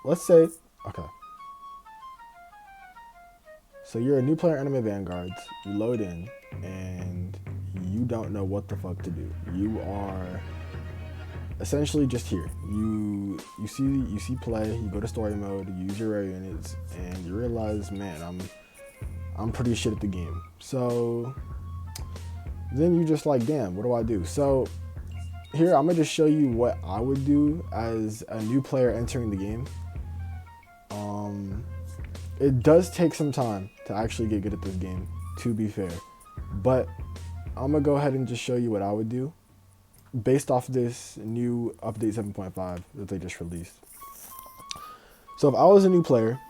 let's say, okay. So you're a new player in Anime Vanguards. You load in, and you don't know what the fuck to do. You are essentially just here. You see play. You go to story mode. You use your rare units, and you realize, man, I'm pretty shit at the game. So then you just like, damn, what do I do? So here I'm gonna just show you what I would do as a new player entering the game. It does take some time to actually get good at this game, to be fair, but I'm gonna go ahead and just show you what I would do based off this new update 7.5 that they just released. So if I was a new player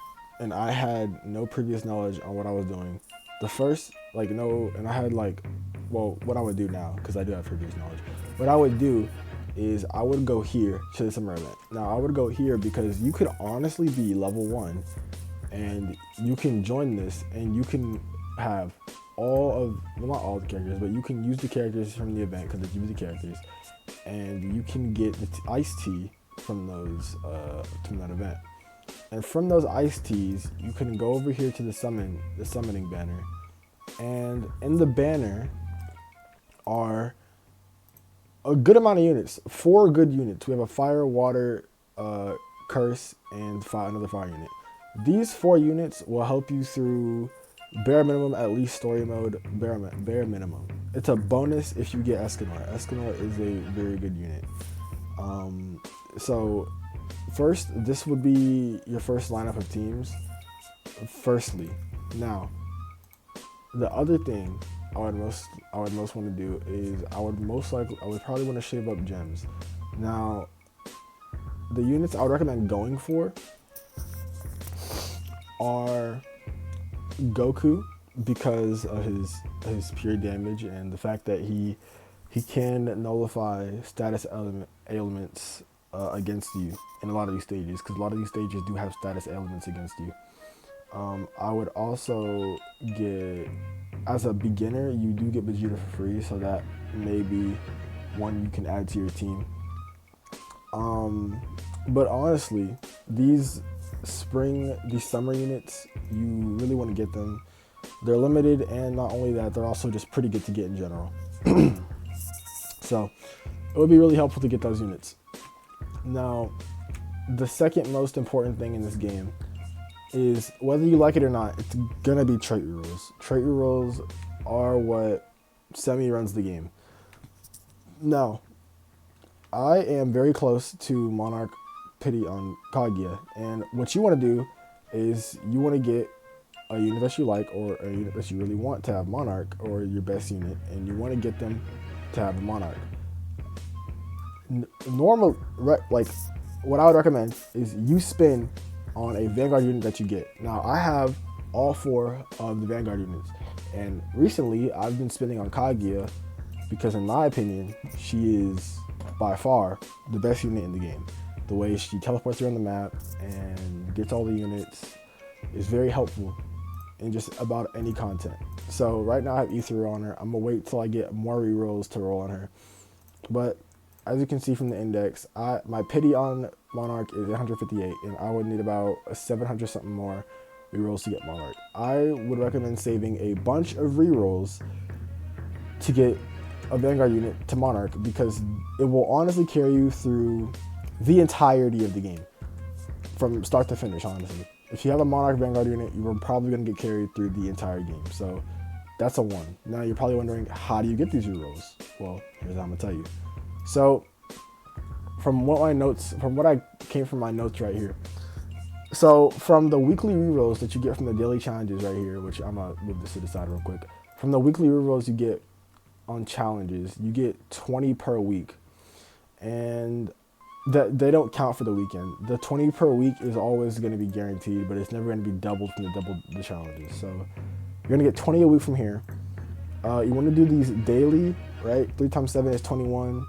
and I had no previous knowledge on what I was doing, the first, like, no, and I had like, well, what I would do now, because I do have previous knowledge, what I would do is I would go here to the summer event. Now I would go here because you could honestly be level 1 and you can join this and you can have all of, well, not all the characters, but you can use the characters from the event because it's the characters, and you can get the iced tea from those from that event. And from those iced teas, you can go over here to the summoning banner, and in the banner are a good amount of units, 4 good units. We have a fire, water, curse, and another fire unit. These 4 units will help you through bare minimum, at least story mode, bare minimum. It's a bonus if you get Escanor. Escanor is a very good unit. So first, this would be your first lineup of teams. Firstly, now the other thing I would most want to do is I would probably want to shave up gems. Now, the units I would recommend going for are Goku, because of his pure damage and the fact that he can nullify status ailments against you in a lot of these stages, because a lot of these stages do have status ailments against you. I would also get, as a beginner, you do get Vegeta for free, so that may be one you can add to your team. But honestly, these summer units, you really want to get them. They're limited, and not only that, they're also just pretty good to get in general. So it would be really helpful to get those units. Now, the second most important thing in this game is, whether you like it or not, it's gonna be trait rerolls. Trait rerolls are what semi-runs the game. Now, I am very close to Monarch Pity on Kaguya, and what you want to do is you want to get a unit that you like, or a unit that you really want to have Monarch, or your best unit, and you want to get them to have a Monarch. Normal, like, what I would recommend is you spin on a Vanguard unit that you get. Now, I have all 4 of the Vanguard units, and recently I've been spinning on Kaguya because, in my opinion, she is by far the best unit in the game. The way she teleports around the map and gets all the units is very helpful in just about any content. So right now I have Ether on her. I'm gonna wait till I get more rerolls to roll on her. But as you can see from the index, my pity on Monarch is 158, and I would need about 700 something more rerolls to get Monarch. I would recommend saving a bunch of rerolls to get a Vanguard unit to Monarch, because it will honestly carry you through the entirety of the game, from start to finish, honestly. If you have a Monarch Vanguard unit, you're probably going to get carried through the entire game. So that's a 1. Now you're probably wondering, how do you get these rerolls? Well, here's how I'm going to tell you. So from what I came from my notes right here. So from the weekly rerolls that you get from the daily challenges right here, which I'm going to move this to the side real quick. From the weekly rerolls you get on challenges, you get 20 per week. And they don't count for the weekend. The 20 per week is always going to be guaranteed, but it's never going to be doubled from the challenges. So you're going to get 20 a week from here. You want to do these daily, right? 3 times 7 is 21.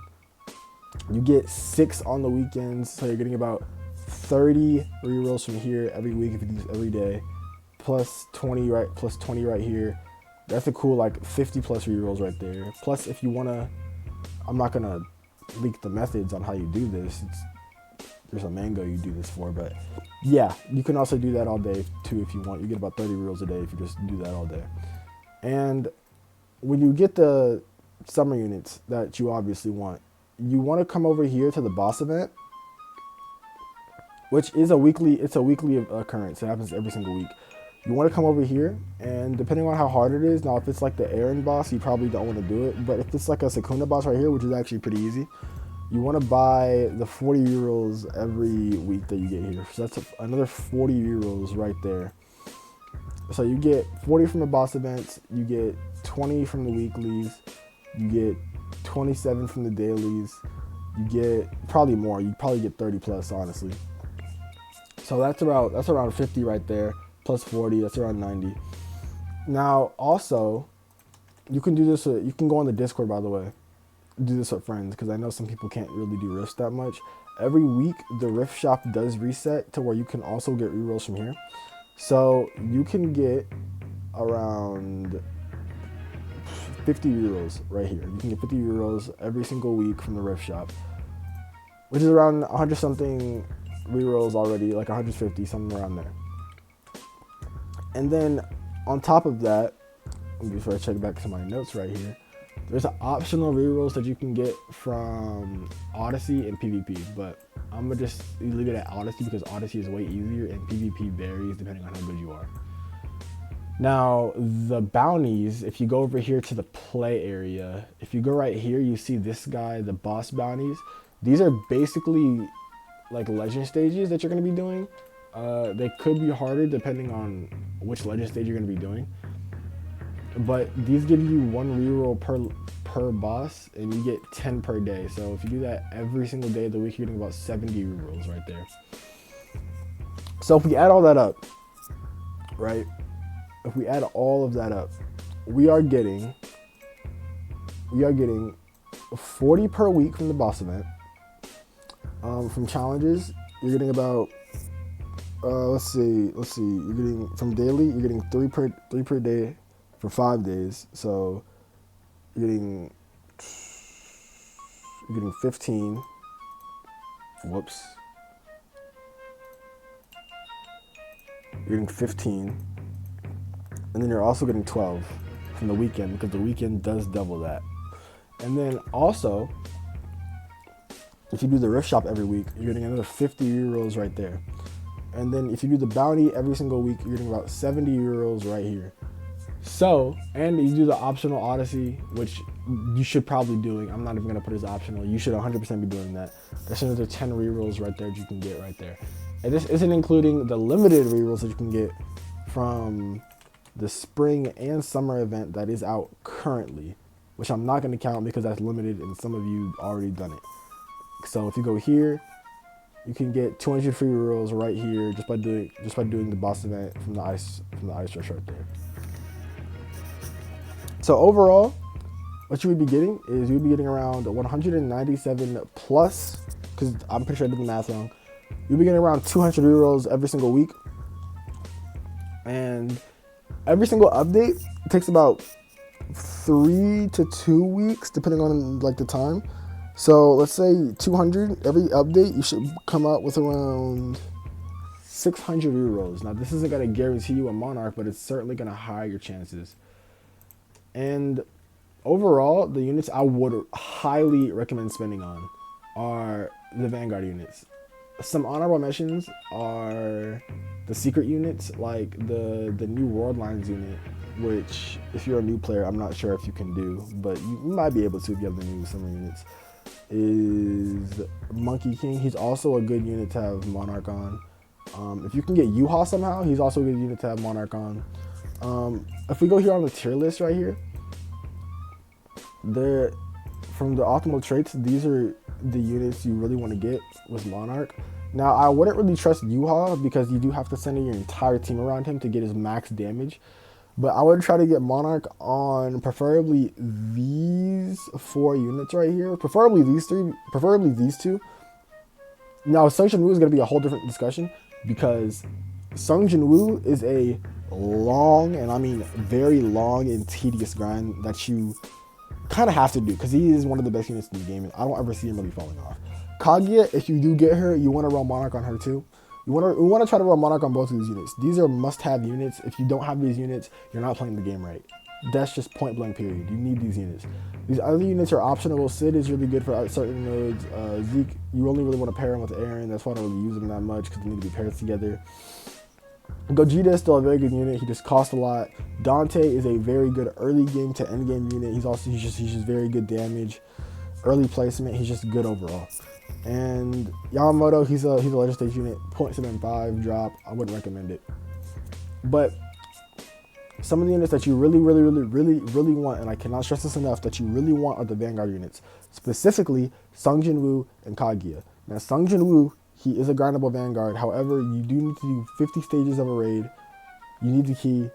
You get 6 on the weekends, so you're getting about 30 rerolls from here every week if you do this every day, plus 20 right here. That's a cool, like, 50 plus rerolls right there. Plus, if you want to, I'm not going to leak the methods on how you do this. There's a mango you do this for, but Yeah, you can also do that all day too if you want. You get about 30 rerolls a day if you just do that all day. And when you get the summer units that you obviously want, you want to come over here to the boss event, which is a weekly occurrence. It happens every single week. You want to come over here, and depending on how hard it is, now if it's like the Aaron boss, you probably don't want to do it. But if it's like a Sakuna boss right here, which is actually pretty easy, you want to buy the 40 euros every week that you get here. So that's another 40 euros right there. So you get 40 from the boss events, you get 20 from the weeklies, you get 27 from the dailies, you get probably more. You probably get 30 plus, honestly. So that's around 50 right there, plus 40, that's around 90. Now, also, you can do this, you can go on the Discord, by the way, do this with friends, because I know some people can't really do rifts that much. Every week, the rift shop does reset to where you can also get rerolls from here. So you can get around 50 euros right here. You can get 50 euros every single week from the rift shop, which is around 100 something rerolls already, like 150, something around there. And then on top of that, before I check back to my notes right here, there's an optional rerolls that you can get from Odyssey and PvP, but I'm gonna just leave it at Odyssey because Odyssey is way easier and PvP varies depending on how good you are. Now, the bounties, if you go over here to the play area, if you go right here, you see this guy, the boss bounties. These are basically like legend stages that you're gonna be doing. They could be harder depending on which legend stage you're gonna be doing. But these give you 1 reroll per boss, and you get 10 per day. So if you do that every single day of the week, you're getting about 70 rerolls right there. So if we add all that up, right? If we add all of that up, we are getting 40 per week from the boss event. From challenges, you're getting about let's see. You're getting from daily, you're getting 3 per day for 5 days. So you're getting 15. Whoops. You're getting 15. And then you're also getting 12 from the weekend, because the weekend does double that. And then also, if you do the rift shop every week, you're getting another 50 euros right there. And then if you do the bounty every single week, you're getting about 70 euros right here. So, and you do the optional Odyssey, which you should probably doing. I'm not even gonna put it as optional. You should 100% be doing that. There's another 10 rerolls right there that you can get right there. And this isn't including the limited rerolls that you can get from the spring and summer event that is out currently, which I'm not gonna count because that's limited and some of you already done it. So if you go here, you can get 200 free rerolls right here just by doing the boss event from the ice rush right there. So overall, what you would be getting is you would be getting around 197 plus, because I'm pretty sure I did the math wrong. You'll be getting around 200 rerolls every single week, and every single update takes about 3 to 2 weeks depending on like the time. So let's say 200 every update, you should come out with around 600 rerolls. Now this isn't gonna guarantee you a Monarch, but it's certainly gonna higher your chances. And overall, the units I would highly recommend spending on are the Vanguard units. Some honorable mentions are the secret units, like the new World Lines unit, which if you're a new player, I'm not sure if you can do, but you might be able to if you have the new summer units. Is Monkey King. He's also a good unit to have Monarch on. If you can get Yuha somehow, he's also a good unit to have Monarch on. If we go here on the tier list right here, from the optimal traits, these are the units you really want to get with Monarch. Now, I wouldn't really trust Yuha because you do have to center your entire team around him to get his max damage. But I would try to get Monarch on preferably these 4 units right here. Preferably these 3, preferably these 2. Now, Sung Jin Woo is going to be a whole different discussion because Sung Jin Woo is a long, and I mean very long and tedious grind that you kind of have to do because he is one of the best units in the game and I don't ever see him really falling off. Kaguya, if you do get her, you want to run Monarch on her too We want to try to run Monarch on both of these units. These are must-have units. If you don't have these units, you're not playing the game right. That's just point blank period. You need these units. These other units are optional. Sid is really good for certain modes. Zeke, you only really want to pair him with Aaron. That's why I don't really use him that much because they need to be paired together. Gogeta is still a very good unit. He just costs a lot. Dante is a very good early game to end game unit. He's just very good damage, early placement. He's just good overall. And Yamamoto, he's a legislative unit, 0.75 drop. I wouldn't recommend it. But some of the units that you really want, and I cannot stress this enough, that you really want are the Vanguard units, specifically Sung Jin-woo and Kaguya. Now, Sung Jin-woo, he is a grindable Vanguard. However, you do need to do 50 stages of a raid. You need the key,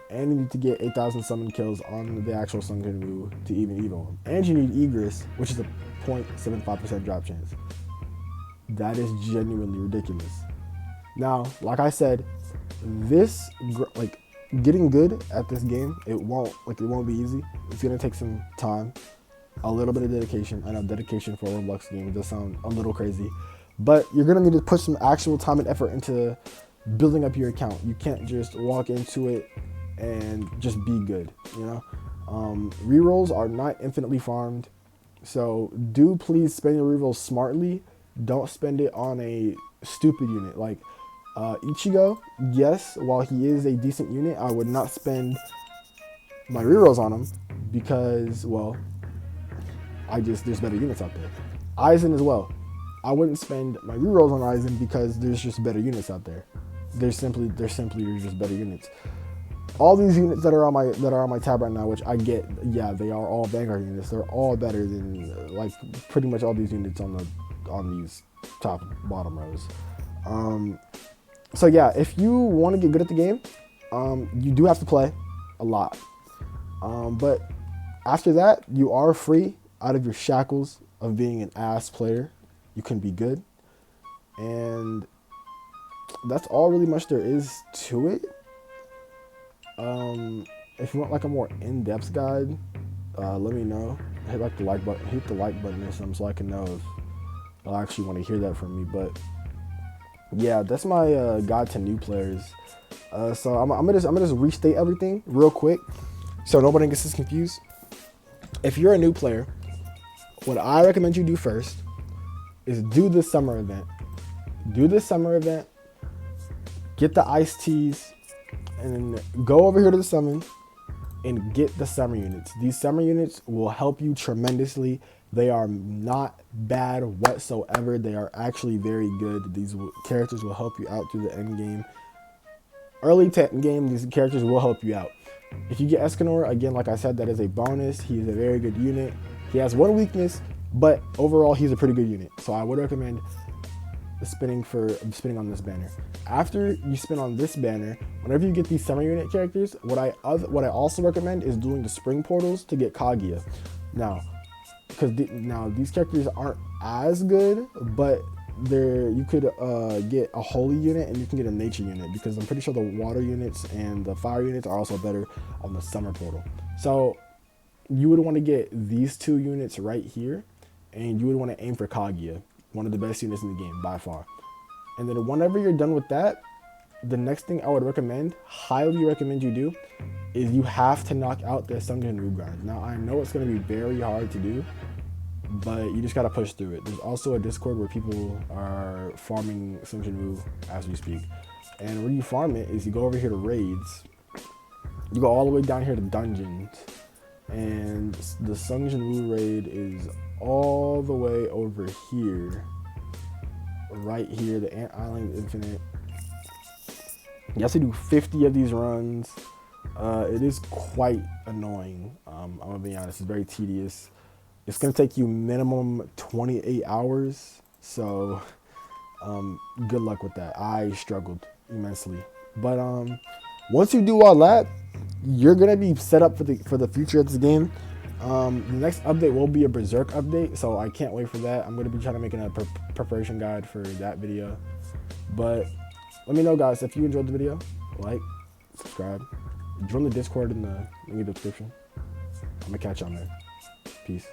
and you need to get 8,000 summon kills on the actual Sung Jin-woo to even evo him. And you need Egress, which is a 0.75% drop chance. That is genuinely ridiculous. Now, like I said, this getting good at this game, it won't be easy. It's gonna take some time, a little bit of dedication. I know dedication for a Roblox game does sound a little crazy, but you're gonna need to put some actual time and effort into building up your account. You can't just walk into it and just be good, you know? Rerolls are not infinitely farmed, so do please spend your rerolls smartly. Don't spend it on a stupid unit. Like Ichigo, yes, while he is a decent unit, I would not spend my rerolls on him because, well, there's better units out there. Aizen as well. I wouldn't spend my rerolls on Aizen because there's just better units out there. There's simply just better units. All these units that are on my tab right now, which I get, yeah, they are all Vanguard units. They're all better than like pretty much all these units on these top bottom rows. So yeah, if you want to get good at the game, you do have to play a lot. But after that, you are free out of your shackles of being an ass player. You can be good, and that's all really much there is to it. If you want like a more in-depth guide, let me know. Hit the like button or something so I can know if I'll actually want to hear that from me. But yeah, that's my guide to new players. So I'm gonna just restate everything real quick so nobody gets this confused. If you're a new player, what I recommend you do first is do this summer event. Do this summer event. Get the iced teas. And go over here to the summon and get the summer units. These summer units will help you tremendously. They are not bad whatsoever. They are actually very good. These characters will help you out through the end game. Early to end game, these characters will help you out. If you get Escanor, again, like I said, that is a bonus. He is a very good unit. He has one weakness, but overall, he's a pretty good unit. So I would recommend spinning on this banner. After you spin on this banner, whenever you get these summer unit characters, what I also recommend is doing the spring portals to get Kaguya. Now, because these characters aren't as good, but you could get a holy unit and you can get a nature unit, because I'm pretty sure the water units and the fire units are also better on the summer portal. So you would want to get these two units right here, and you would want to aim for Kaguya, one of the best units in the game by far. And then whenever you're done with that, the next thing I would highly recommend you do, is you have to knock out the Sung Jin-woo grind. Now I know it's going to be very hard to do, but you just got to push through it. There's also a Discord where people are farming Sung Jin-woo as we speak. And where you farm it is you go over here to raids, you go all the way down here to dungeons, and the Sung Jin-woo raid is all the way over here. Right here, the Ant Island Infinite. You have to do 50 of these runs. It is quite annoying. I'm gonna be honest, it's very tedious. It's gonna take you minimum 28 hours. So good luck with that. I struggled immensely. But once you do all that, you're gonna be set up for the future of this game. The next update will be a Berserk update, so I can't wait for that. I'm going to be trying to make a preparation guide for that video. But let me know, guys, if you enjoyed the video. Like, subscribe, join the Discord in the description. I'm going to catch y'all there. Peace.